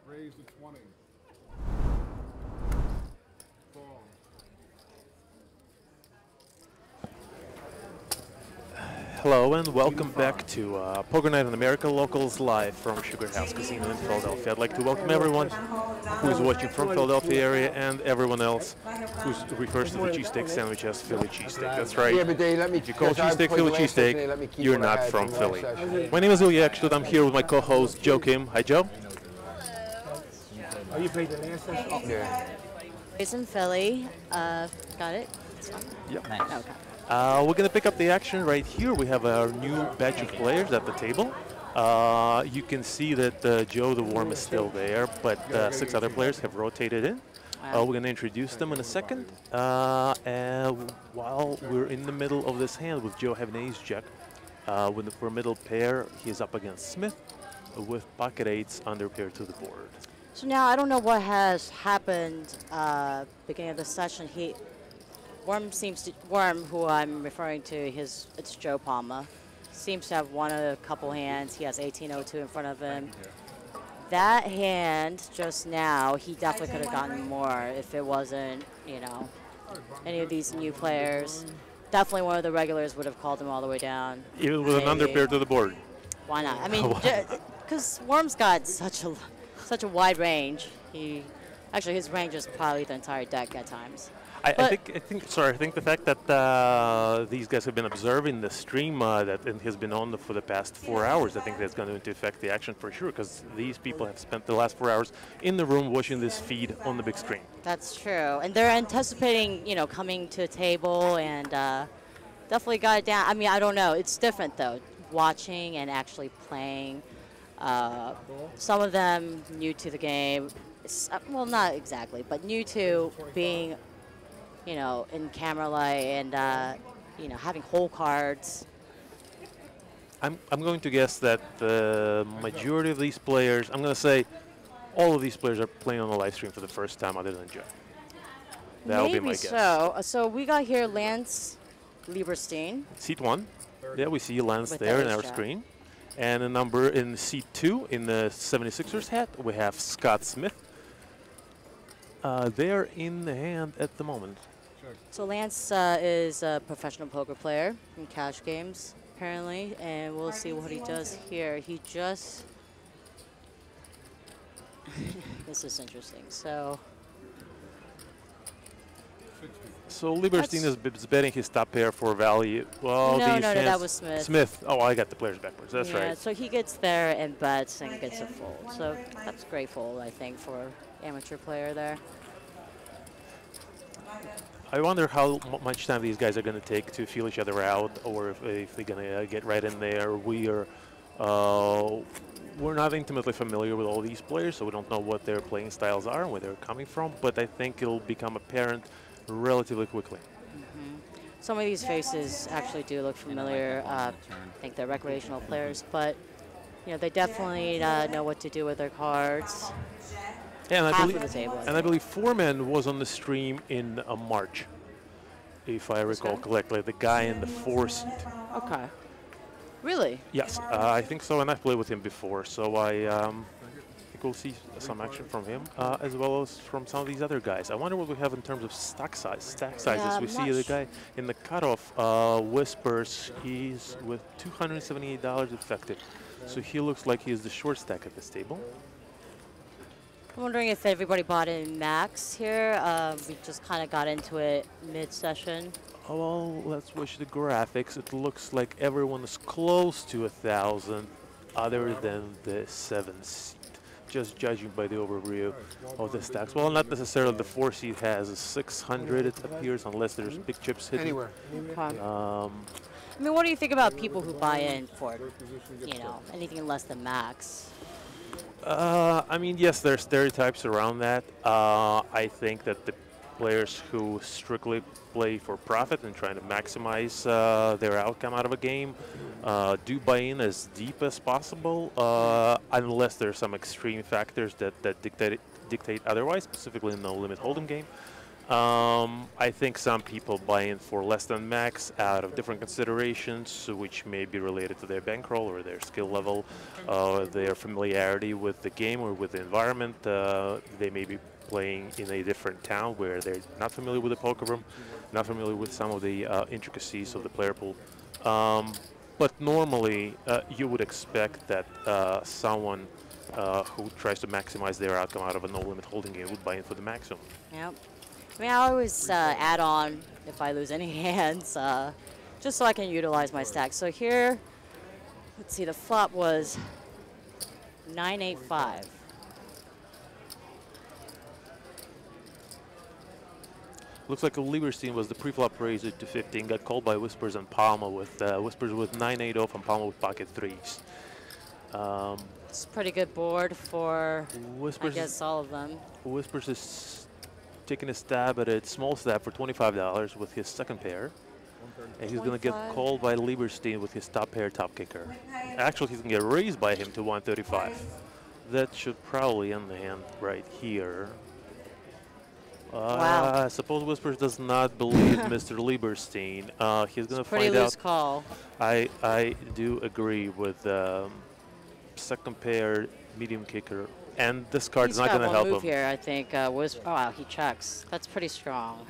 Raise the 20. Fall. Hello and welcome back to Poker Night in America Locals live from Sugerhouse Casino in Philadelphia. I'd like to welcome everyone who is watching from Philadelphia area and everyone else who refers to the cheesesteak sandwich as Philly cheesesteak. That's right. Yeah, but they let me. If you call cheesesteak Philly cheesesteak, you're not from Philly. My name is Ilya Ekstut. I'm here with my co-host Joe Kim. Hi, Joe. Oh, you played the last session? Yeah. It's in Philly. Got it? Yep. Nice. Okay. We're going to pick up the action right here. We have our new batch of players at the table. You can see that Joe the Worm is still there, but 6 other players have rotated in. Wow. We're going to introduce them in a second. And while we're in the middle of this hand with Joe having an ace-jack, with the middle pair, he's up against Smith with pocket eights under pair to the board. So now I don't know what has happened beginning of the session. Worm, who I'm referring to, it's Joe Palma, seems to have won a couple hands. He has 1802 in front of him. That hand just now, he definitely could have gotten more if it wasn't, you know, any of these new players. Definitely one of the regulars would have called him all the way down. Even with an under pair to the board. Why not? I mean, because Worm's got such a wide range. Actually, his range is probably the entire deck at times. I think the fact that these guys have been observing the stream that has been on for the past 4 hours, I think that's going to affect the action for sure, because these people have spent the last 4 hours in the room watching this feed on the big screen. That's true, and they're anticipating, you know, coming to a table and definitely got it down. I mean, I don't know. It's different though, watching and actually playing. Some of them new to the game, well, not exactly, but new to being, you know, in camera light and, you know, having whole cards. I'm going to guess that the majority of these players, I'm going to say all of these players are playing on the live stream for the first time other than Joe. That'll be my guess. So we got here Lance Liberstein. Seat 1. Yeah, we see Lance there in our screen. And a number in seat 2 in the 76ers hat, we have Scott Smith. They're in the hand at the moment. So Lance is a professional poker player in cash games, apparently, and we'll see what he does here. He just... This is interesting. So Liberstein is betting his top pair for value. Well, no, these that was Smith. Smith. Oh, I got the players backwards. That's yeah, right. So he gets there and bets and gets a fold. So that's great fold, I think, for amateur player there. I wonder how much time these guys are going to take to feel each other out, or if they're going to get right in there. We're not intimately familiar with all these players, so we don't know what their playing styles are and where they're coming from, but I think it'll become apparent relatively quickly. Some of these faces actually do look familiar. I think they're recreational players, but you know, they definitely know what to do with their cards. Yeah, and I believe Foreman was on the stream in March, if I recall correctly. The guy in the 4 seat. Okay. Really? Yes, I think so, and I've played with him before, so I think we'll see some action from him, as well as from some of these other guys. I wonder what we have in terms of stack sizes. Yeah, we see the guy in the cutoff, Whispers, he's with $278 effective, so he looks like he's the short stack at this table. I'm wondering if everybody bought in max here. We just kind of got into it mid-session. Oh, well, let's watch the graphics. It looks like everyone is close to 1,000, other than the 7 seat. Just judging by the overview of the stacks. Well, not necessarily the 4 seat has a 600, it appears, unless there's big chips hidden. Anywhere. I mean, what do you think about people who buy in for, you know, anything less than max? I mean, yes, there are stereotypes around that. I think that the players who strictly play for profit and trying to maximize their outcome out of a game do buy in as deep as possible, unless there are some extreme factors that dictate otherwise, specifically in the limit hold'em game. I think some people buy in for less than max out of different considerations, which may be related to their bankroll or their skill level, their familiarity with the game or with the environment. They may be playing in a different town where they're not familiar with the poker room, not familiar with some of the intricacies of the player pool. But normally, you would expect that someone who tries to maximize their outcome out of a no-limit holding game would buy in for the maximum. Yep. I mean, I always add on if I lose any hands, just so I can utilize my stack. So here, let's see, the flop was 9-8-5. Looks like Liberstein was the pre-flop raiser to 15, got called by Whispers and Palma with Whispers with 9-8 off and Palma with pocket threes. It's a pretty good board for, Whispers, I guess, all of them. Whispers is taking a stab at it, small stab for $25 with his second pair. And he's going to get called by Liberstein with his top pair, top kicker. Actually, he's going to get raised by him to 135. That should probably end the hand right here. Wow. I suppose Whispers does not believe Mr. Liberstein. He's going to find out. Pretty loose call. I do agree with second pair, medium kicker. And this card is not going to help him. Here, I think. Oh, wow, he checks. That's pretty strong.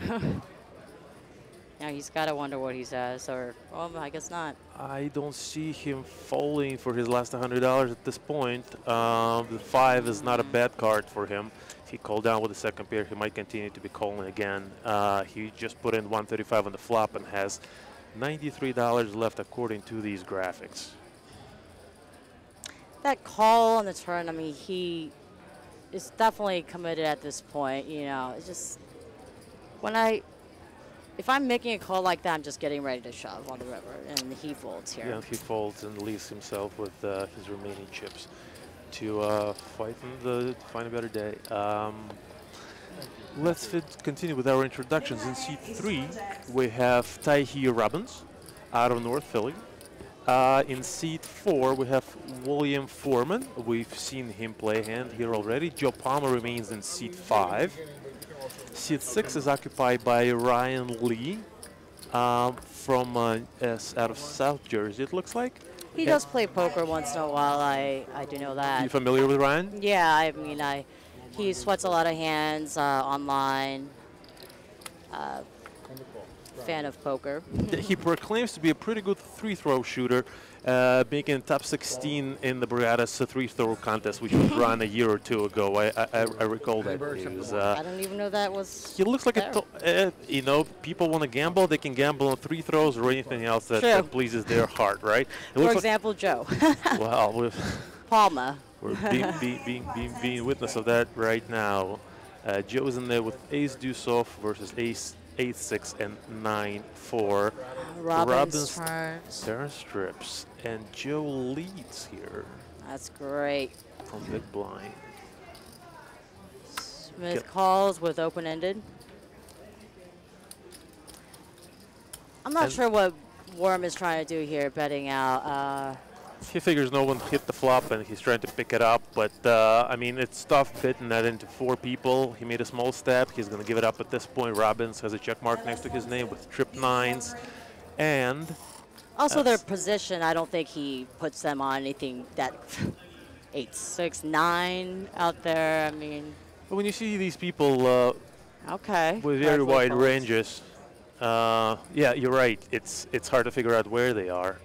Now he's got to wonder what he says, or, well, I guess not. I don't see him falling for his last $100 at this point. The 5 is not a bad card for him. If he called down with the second pair, he might continue to be calling again. He just put in 135 on the flop and has $93 left according to these graphics. That call on the turn, I mean, he is definitely committed at this point. You know, it's just if I'm making a call like that, I'm just getting ready to shove on the river, and he folds here. Yeah, he folds and leaves himself with his remaining chips to find a better day. Let's continue with our introductions. In seat 3, we have Taihi Robbins out of North Philly. In seat 4, we have William Foreman. We've seen him play a hand here already. Joe Palmer remains in seat 5. Seat 6 is occupied by Ryan Lee from out of South Jersey, it looks like. He does play poker once in a while. I do know that. You familiar with Ryan? Yeah, I mean, he sweats a lot of hands online. Fan of poker. He proclaims to be a pretty good three-throw shooter, making top 16 in the Briadas three-throw contest, which was run a year or two ago. I recall that news. I don't even know that was. He looks like you know, people want to gamble, they can gamble on three throws or anything else that pleases their heart, right? For example, Joe. Well, Palma. We're being witness of that right now. Joe's in there with Ace Deuce off versus Ace 8-6 and 9-4. Robbins turn strips, and Joe leads here. That's great. From big blind. Smith calls with open-ended. I'm not sure what Worm is trying to do here, betting out. He figures no one hit the flop and he's trying to pick it up, but I mean, it's tough fitting that into 4 people. He made a small step. He's going to give it up at this point. Robbins has a check mark next to his name with trip 9s. And also their position, I don't think he puts them on anything that 8, 6, 9 out there. I mean, but when you see these people with very wide ranges, yeah, you're right. It's hard to figure out where they are.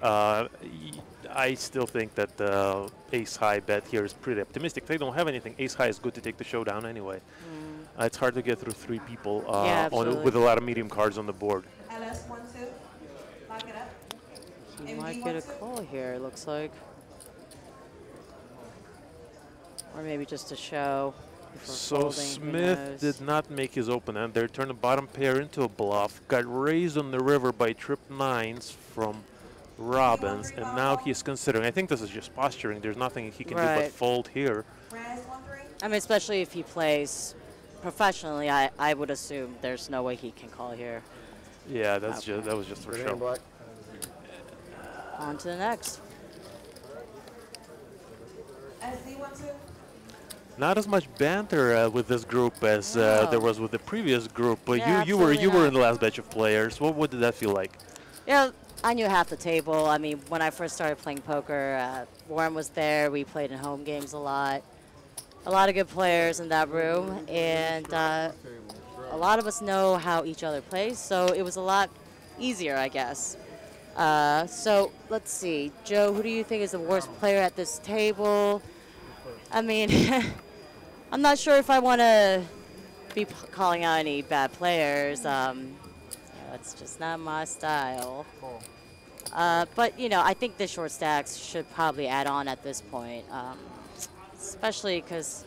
I still think that the ace high bet here is pretty optimistic. If they don't have anything, ace high is good to take the showdown anyway. It's hard to get through 3 people with a lot of medium cards on the board. He might get a call here, it looks like. Or maybe just a show. So Smith did not make his open end there. Turned the bottom pair into a bluff. Got raised on the river by trip 9s from Robbins, and now he's considering. I think this is just posturing. There's nothing he can do but fold here. I mean, especially if he plays professionally, I would assume there's no way he can call here. Yeah, that was just for show. On to the next. Not as much banter with this group as there was with the previous group. But Yeah, you were absolutely in the last batch of players. What did that feel like? Yeah, I knew half the table. I mean, when I first started playing poker, Warren was there. We played in home games a lot. A lot of good players in that room, and a lot of us know how each other plays, so it was a lot easier, I guess. So let's see, Joe, who do you think is the worst player at this table? I mean, I'm not sure if I want to be calling out any bad players. It's just not my style. But, you know, I think the short stacks should probably add on at this point, especially because,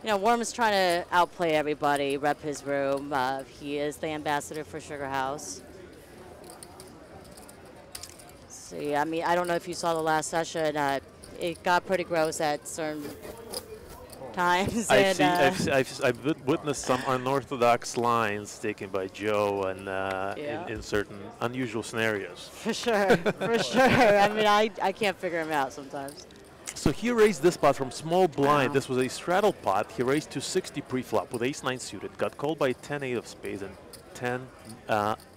you know, Worm is trying to outplay everybody, rep his room. He is the ambassador for Sugerhouse. See, I mean, I don't know if you saw the last session. It got pretty gross at certain times. I've witnessed some unorthodox lines taken by Joe and in certain unusual scenarios. For sure, for sure. I mean, I can't figure him out sometimes. So he raised this pot from small blind. Wow. This was a straddle pot. He raised to 60 pre-flop with ace-9 suited. Got called by 10-8 of spades and 10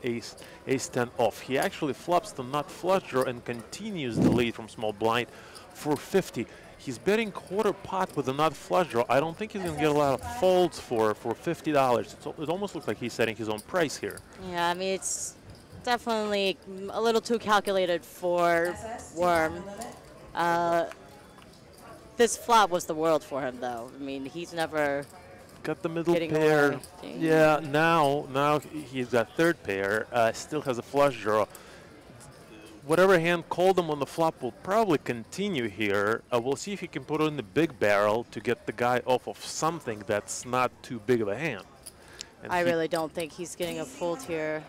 ace-10 off. He actually flops the nut flush draw and continues the lead from small blind for 50. He's betting quarter pot with a nut flush draw. I don't think he's going to get a lot of folds for $50. It almost looks like he's setting his own price here. Yeah, I mean, it's definitely a little too calculated for Worm. This flop was the world for him, though. I mean, he's never got the middle pair. Yeah, now he's got third pair. Still has a flush draw. Whatever hand called him on the flop will probably continue here. We'll see if he can put it in the big barrel to get the guy off of something that's not too big of a hand. And I really don't think he's getting a fold here.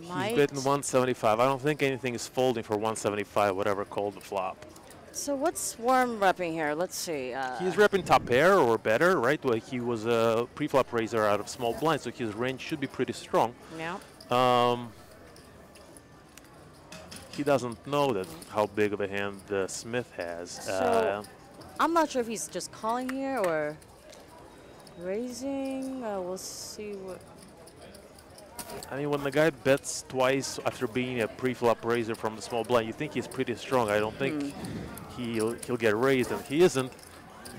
He's betting 175. I don't think anything is folding for 175, whatever called the flop. So what's Worm repping here? Let's see. He's repping top pair or better, right? Well, he was a pre-flop raiser out of small blind, so his range should be pretty strong. Yeah. He doesn't know that how big of a hand Smith has. So I'm not sure if he's just calling here or raising. We'll see what. I mean, when the guy bets twice after being a pre-flop raiser from the small blind, you think he's pretty strong. I don't think he'll get raised, and he isn't.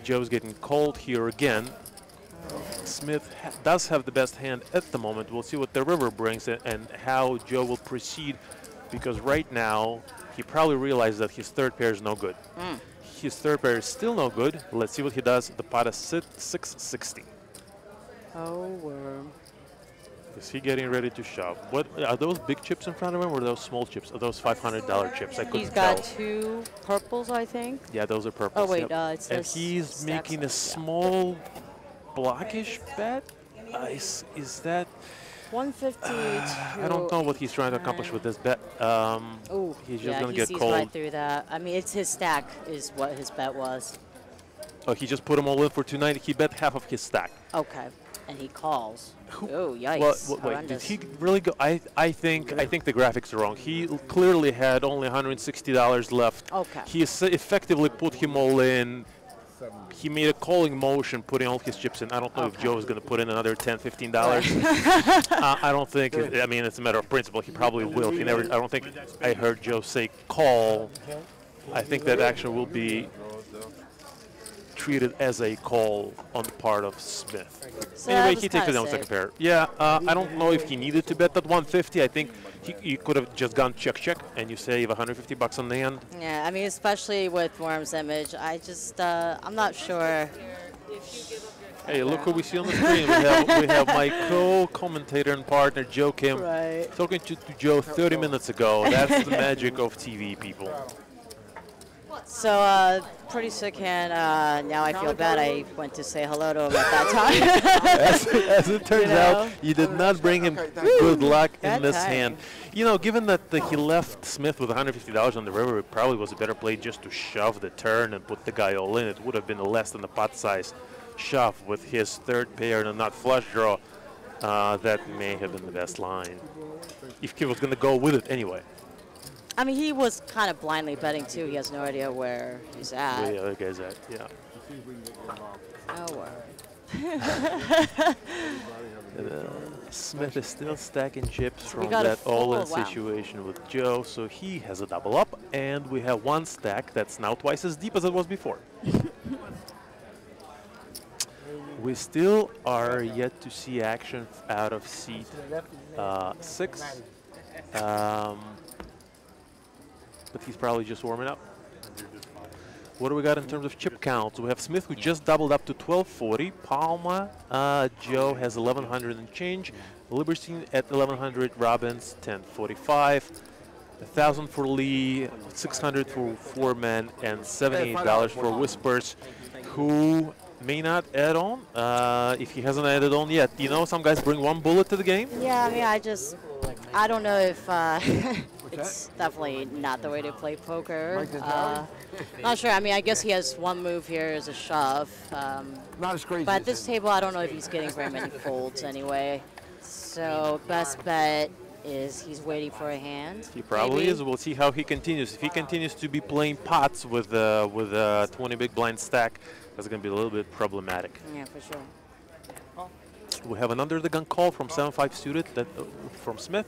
Joe's getting called here again. Smith does have the best hand at the moment. We'll see what the river brings and how Joe will proceed, because right now he probably realized that his third pair is no good. His third pair is still no good. Let's see what he does. The pot is 660. Oh, Worm. Is he getting ready to shove? What are those big chips in front of him, or are those small chips? Are those $500 chips? I couldn't tell. He's got two purples, I think. Yeah, those are purples. Oh wait, yep. And he's making a small blockish bet. Is that 150? I don't know what he's trying to accomplish with this bet. He's just going to get called. Right through that. I mean, it's his stack is what his bet was. Oh, he just put them all in for 290. He bet half of his stack. Okay. And he calls. Oh, yikes. Well, wait, did he really go? I think the graphics are wrong. He clearly had only $160 left. Okay. He effectively put him all in. He made a calling motion, putting all his chips in. I don't know if Joe is going to put in another $10, $15. I don't think. I mean, it's a matter of principle. He probably will. He never. I don't think I heard Joe say call. I think that action will be treated as a call on the part of Smith. So anyway, he takes it down with second pair. Yeah, I don't know if he needed to bet that 150. I think he could have just gone check, and you save $150 on the end. Yeah, I mean, especially with Worm's image, I just, I'm not sure. Hey, look who we see on the screen. we have my co-commentator and partner, Joe Kim, talking to Joe 30 minutes ago. That's the magic of TV, people. So, pretty sick hand. Now I feel bad I went to say hello to him at that time. as it turns out, you did not bring him good luck in this hand. You know, given that he left Smith with $150 on the river, it probably was a better play just to shove the turn and put the guy all in. It would have been a less than the pot size shove with his third pair and a nut flush draw. That may have been the best line, if he was going to go with it anyway. I mean, he was kind of blindly betting, too. He has no idea where he's at. Where the other guy's at, yeah. Oh, word. Smith is still stacking chips we from got a that full- all-in wow. situation with Joe, so he has a double up, and we have one stack that's now twice as deep as it was before. We still are yet to see action out of seat 6, but he's probably just warming up. What do we got in terms of chip counts? We have Smith, who just doubled up to 1240. Palma, Joe has 1100 and change. Liberstein at 1100. Robbins 1045. 1,000 for Lee, 600 for Foreman, and $78 for Whispers, who may not add on if he hasn't added on yet. You know, some guys bring one bullet to the game. Yeah, I mean, I don't know if it's definitely not the way to play poker. Not sure. I mean, I guess he has one move here as a shove. Not as crazy. But at this table, I don't know if he's getting very many folds anyway. So best bet is he's waiting for a hand. He probably maybe. is. We'll see how he continues. If he continues to be playing pots with a 20 big blind stack, that's going to be a little bit problematic. Yeah, for sure. We have an under the gun call from 7-5 suited that from Smith.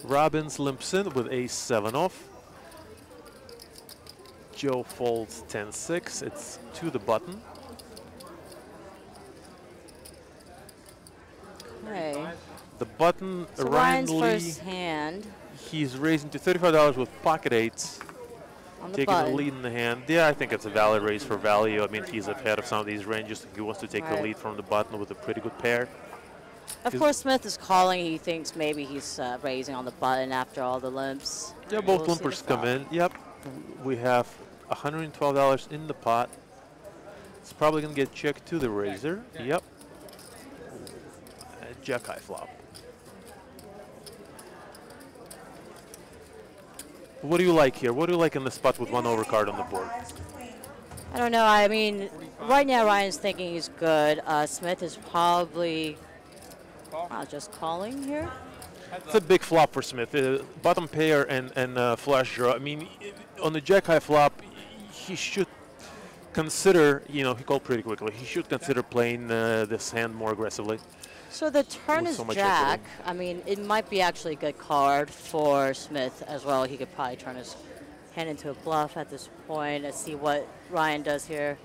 Robbins limps in with ace-7 off. Joe folds 10-6. It's to the button. Okay. The button, So Ryan Ryan's Lee, first hand he's raising to $35 with pocket eights, on the taking the button. lead in the hand. Yeah, I think it's a valid raise for value. I mean, he's ahead of some of these ranges. He wants to take the Right. lead from the button with a pretty good pair. Of course, Smith is calling. He thinks maybe he's raising on the button after all the limps. Yeah, both We'll see limpers the come flop. in. Yep, we have $112 in the pot. It's probably going to get checked to the raiser. Yep. Jack high flop. What do you like here? What do you like in the spot with one overcard on the board? I don't know. I mean, right now Ryan's thinking he's good. Smith is probably just calling here. It's a big flop for Smith. Bottom pair and flush draw. I mean, on the jack high flop, he should consider, you know, he called pretty quickly. He should consider playing this hand more aggressively. So the turn With is so much jack. equity. I mean, it might be actually a good card for Smith as well. He could probably turn his hand into a bluff at this point. Let's see what Ryan does here.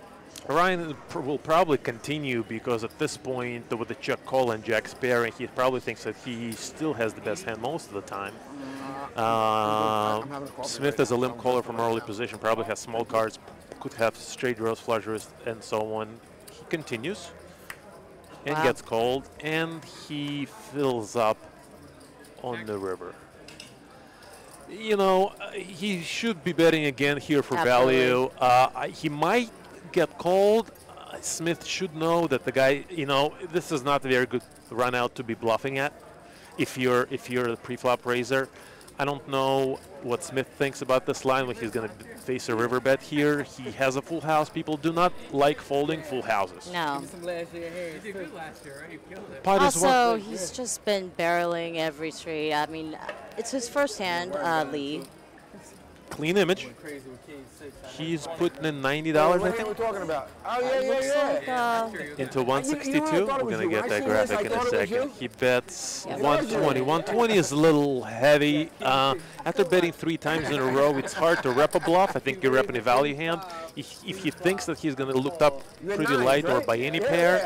Ryan will probably continue because at this point, with the check call and jack pairing, he probably thinks that he still has the best hand most of the time. Smith is a limp caller from early position, probably has small cards, could have straight draws, flush draws, and so on. He continues and Wow. gets called, and he fills up on the river. You know, he should be betting again here for Absolutely. value. He might get called. Smith should know that the guy, you know, this is not a very good run out to be bluffing at if you're a pre-flop raiser. I don't know what Smith thinks about this line when he's going to face a river bet here. He has a full house. People do not like folding full houses. No. You did good last year, right? You killed it. Pot is Also, one. he's just been barreling every street. I mean, it's his first hand lead. Clean image. Crazy with King 6. He's putting in $90, I What think, are we talking about? Oh, Looks like into You know, I 162. thought We're it was going to you. get When I that seen this, graphic I in a thought it was second. you. He bets Yeah. 120. 120 is a little heavy. After betting 3 times in a row, it's hard to rep a bluff. I think you're repping a value hand. If he thinks that he's going to look up pretty light or by any pair,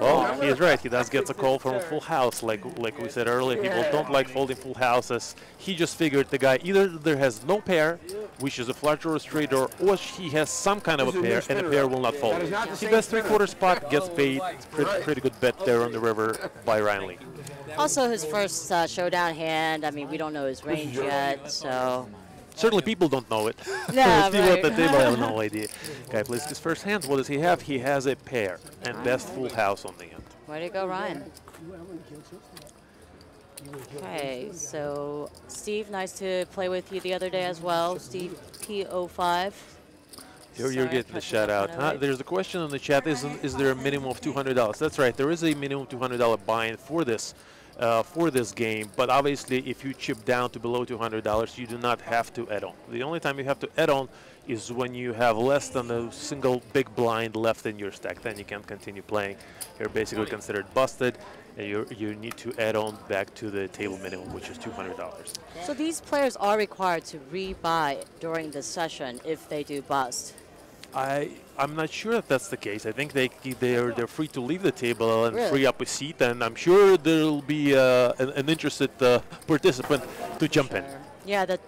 oh, he is right. He does get a call from a full house, like we said earlier. People don't like folding full houses. He just figured the guy either there has no pair, which is a flush or a straight draw, or he has some kind of a pair, and the pair will not fold. He bets 3/4 spot, gets paid. It's pretty good bet there on the river by Ryan Lee. Also, his first showdown hand. I mean, we don't know his range yet, so. Certainly people don't know it. Yeah, People at the right. table have no idea. Guy plays his first hand. What does he have? He has a pair and best full house on the end. Way to go, Ryan. Okay, so Steve, nice to play with you the other day as well. Steve P05. You're Sorry, getting the I shout out. can't Huh? write. There's a question in the chat. Is there a minimum of $200? That's right. There is a minimum $200 buy-in for this game. But obviously, if you chip down to below $200, you do not have to add on. The only time you have to add on is when you have less than a single big blind left in your stack. Then you can't continue playing. You're basically considered busted, and you need to add on back to the table minimum, which is $200. So these players are required to rebuy during the session if they do bust. I'm not sure if that's the case. I think they're free to leave the table and Really? free up a seat, and I'm sure there'll be an interested participant to jump in. Yeah, the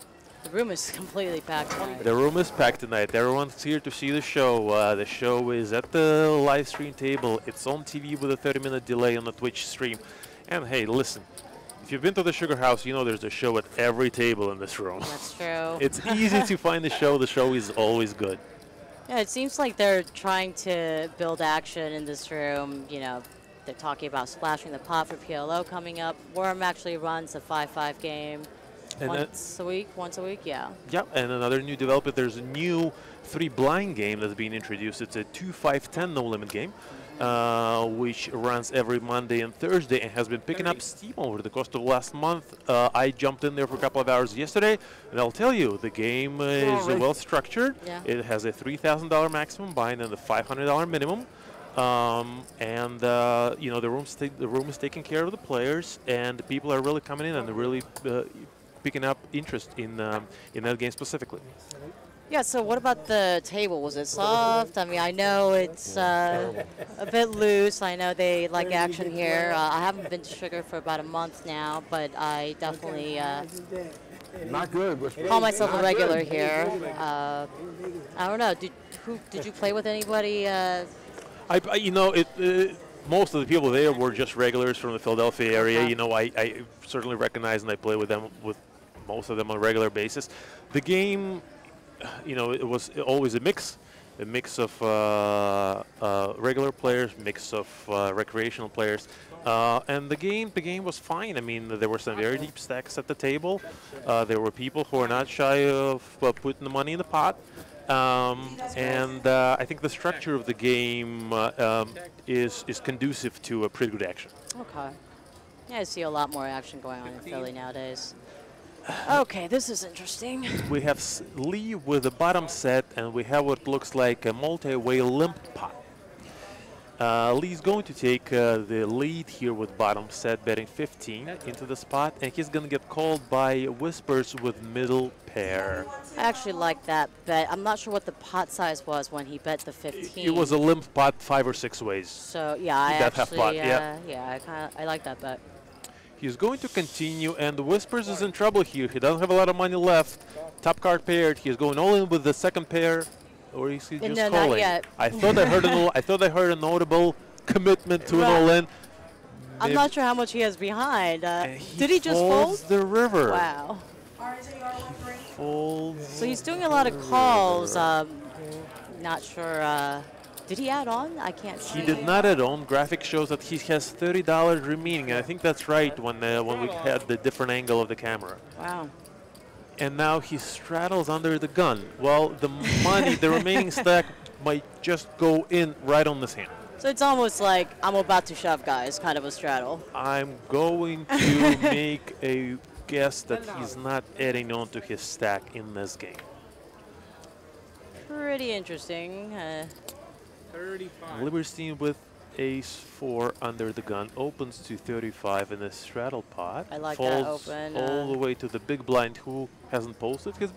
room is completely packed. The room is packed tonight. Everyone's here to see the show. The show is at the live stream table. It's on TV with a 30-minute delay on the Twitch stream. And hey, listen, if you've been to the Sugerhouse, you know there's a show at every table in this room. That's true. It's easy to find the show. The show is always good. Yeah, it seems like they're trying to build action in this room. You know, they're talking about splashing the pot for PLO coming up. Worm actually runs a 5-5 game And once a week, yeah. Yeah, and another new development, there's a new 3-blind game that's being introduced. It's a 2-5-10 no-limit game, which runs every Monday and Thursday and has been picking up steam over the course of the last month. I jumped in there for a couple of hours yesterday, and I'll tell you, the game is well structured. Yeah. It has a $3,000 maximum bind and a $500 minimum. You know, the room is taking care of the players, and people are really coming in and really picking up interest in that game specifically. Yeah, so what about the table? Was it soft? I mean, I know it's a bit loose. I know they like action here. I haven't been to Sugar for about a month now, but I definitely Not good. call myself a regular here. I don't know. Did you play with anybody? You know, most of the people there were just regulars from the Philadelphia area. Okay. You know, I certainly recognize and I play with them, with most of them on a regular basis. The game, you know, it was always a mix of regular players, mix of recreational players, and the game was fine. I mean, there were some very deep stacks at the table. There were people who are not shy of putting the money in the pot. I think the structure of the game is conducive to a pretty good action. Okay. Yeah, I see a lot more action going on in Philly nowadays. Okay, this is interesting. We have Lee with the bottom set, and we have what looks like a multi-way limp pot. Lee's going to take the lead here with bottom set, betting 15 into the spot, and he's going to get called by Whispers with middle pair. I actually like that bet. I'm not sure what the pot size was when he bet the 15. It was a limp pot 5 or 6 ways. So yeah, I That half actually pot, yeah. I like that bet. He's going to continue, and the Whispers is in trouble here. He doesn't have a lot of money left. Top card paired. He's going all in with the second pair, or is he just No, calling? not yet. I thought I heard a notable commitment to an all-in. I'm not sure how much he has behind. Did he just folds fold? the river. Wow. Folds. So he's doing a lot of calls. Not sure. Did he add on? I can't see. He did not add on. Graphic shows that he has $30 remaining. And I think that's right when we had the different angle of the camera. Wow. And now he straddles under the gun. Well, the money, the remaining stack might just go in right on this hand. So it's almost like I'm about to shove, guys, kind of a straddle. I'm going to make a guess that he's not adding on to his stack in this game. Pretty interesting. 35. Liberstein with ace-4 under the gun opens to 35 in the straddle pot. I like that folds open, all the way to the big blind, who hasn't posted his